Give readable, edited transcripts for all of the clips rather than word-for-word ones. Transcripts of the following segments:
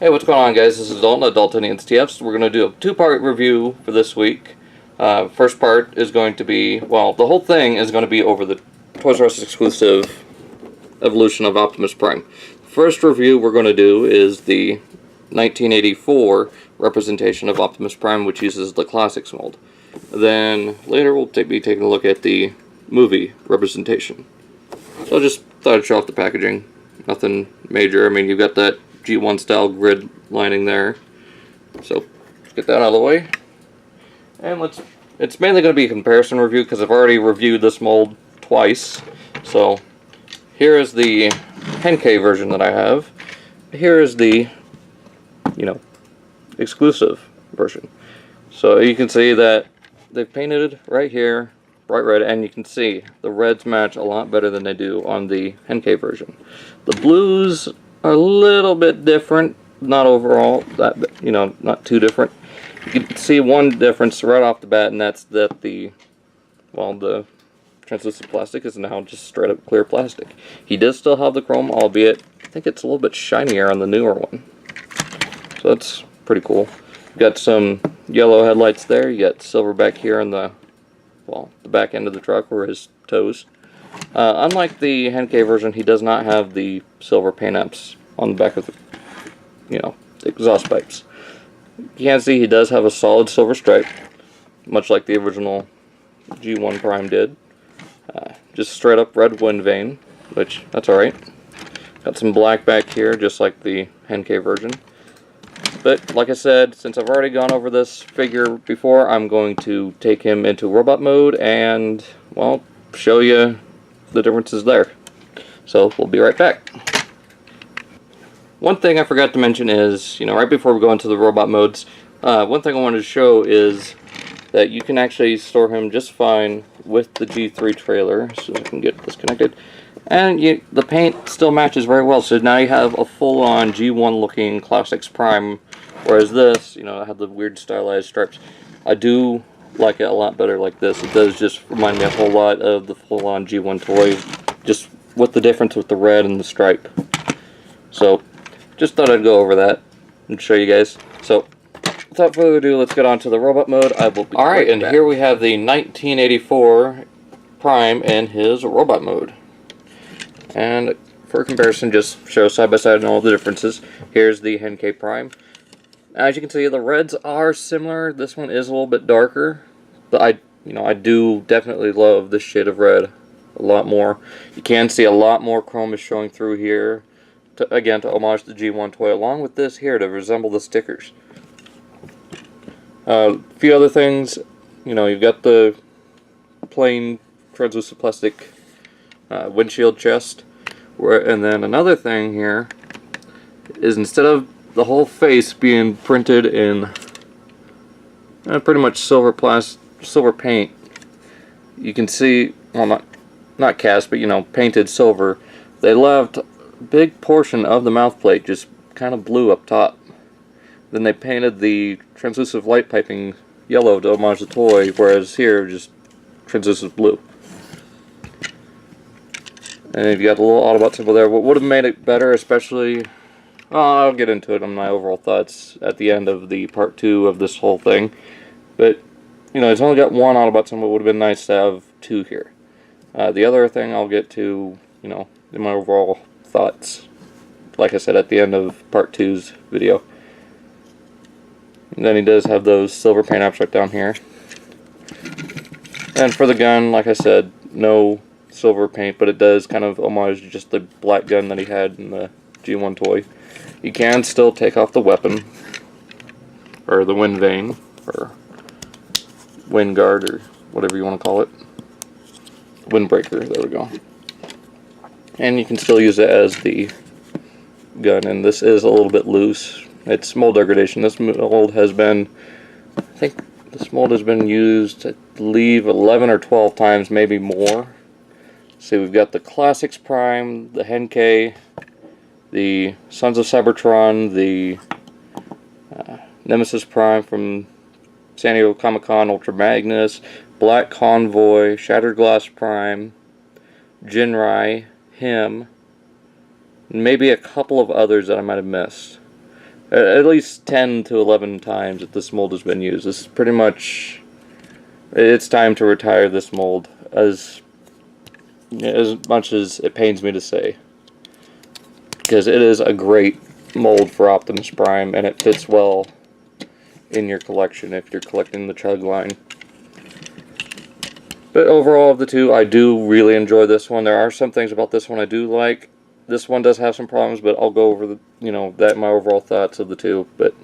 Hey, what's going on, guys? This is Dalton at Dalton TFs. We're going to do a two-part review for this week. First part is going to be, well, the whole thing is going to be over the Toys R Us exclusive evolution of Optimus Prime. First review we're going to do is the 1984 representation of Optimus Prime, which uses the Classics mold. Then later we'll be taking a look at the movie representation. So I just thought I'd show off the packaging. Nothing major. I mean, you've got that G1 style grid lining there. So let's get that out of the way. And it's mainly going to be a comparison review because I've already reviewed this mold twice. So here is the 10K version that I have. Here is the, exclusive version. So you can see that they've painted right here bright red, and you can see the reds match a lot better than they do on the 10K version. The blues are a little bit different, not overall not too different. You can see one difference right off the bat, and that's that the translucent plastic is now just straight up clear plastic. He does still have the chrome, albeit I think it's a little bit shinier on the newer one. So that's pretty cool. You got some yellow headlights there. You got silver back here on the back end of the truck where his toes. Unlike the Henke version, he does not have the silver paint apps on the back of the, exhaust pipes. You can see he does have a solid silver stripe, much like the original G1 Prime did. Just straight up red wind vane, which, that's alright. Got some black back here, just like the Henke version. But, like I said, since I've already gone over this figure before, I'm going to take him into robot mode and, show you the differences there. So, we'll be right back. One thing I forgot to mention is, right before we go into the robot modes, one thing I wanted to show is that you can actually store him just fine with the G3 trailer, so I can get disconnected. And the paint still matches very well, so now you have a full-on G1 looking Classics Prime, whereas this, I have the weird stylized stripes. I do like it a lot better like this. It does just remind me a whole lot of the full-on G1 toy, just with the difference with the red and the stripe. So, just thought I'd go over that and show you guys. So, without further ado, let's get on to the robot mode. I will be Alright, and back. Here we have the 1984 Prime in his robot mode. And for comparison, just show side by side and all the differences. Here's the Henke Prime. As you can see, the reds are similar. This one is a little bit darker, but I do definitely love this shade of red a lot more. You can see a lot more chrome is showing through here, to homage the G1 toy, along with this here to resemble the stickers. A few other things, you've got the plain translucent plastic windshield chest, and then another thing here is instead of the whole face being printed in pretty much silver paint, you can see, not cast, but painted silver. They left a big portion of the mouth plate just kind of blue up top. Then they painted the translucent light piping yellow to homage the toy, whereas here just translucent blue. And you've got a little Autobot symbol there. What would have made it better, especially, I'll get into it on my overall thoughts at the end of the part 2 of this whole thing. But, it's only got one Autobot symbol. It would have been nice to have two here. The other thing I'll get to, in my overall thoughts, like I said, at the end of part 2's video. And then he does have those silver paint apps right down here. And for the gun, like I said, no silver paint, but it does kind of homage just the black gun that he had in the G1 toy. You can still take off the weapon, or the wind vane, or wind guard, or whatever you want to call it. Windbreaker, there we go. And you can still use it as the gun, and this is a little bit loose. It's mold degradation. This mold has been, I think this mold has been used, I believe, 11 or 12 times, maybe more. So we've got the Classics Prime, the Henke, the Sons of Cybertron, the Nemesis Prime from San Diego Comic-Con, Ultra Magnus, Black Convoy, Shattered Glass Prime, Jinrai, him, and maybe a couple of others that I might have missed. at least 10 to 11 times that this mold has been used. This is pretty much, it's time to retire this mold, as much as it pains me to say, because it is a great mold for Optimus Prime, and it fits well in your collection if you're collecting the Chug line. But overall, of the two, I do really enjoy this one. There are some things about this one I do like. This one does have some problems, but I'll go over the, my overall thoughts of the two. But,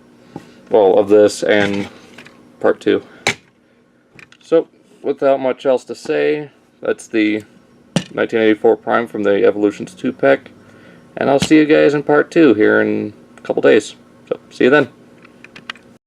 well, of this and part 2. So, without much else to say, that's the 1984 Prime from the Evolutions 2 pack. And I'll see you guys in part 2 here in a couple days. So, see you then.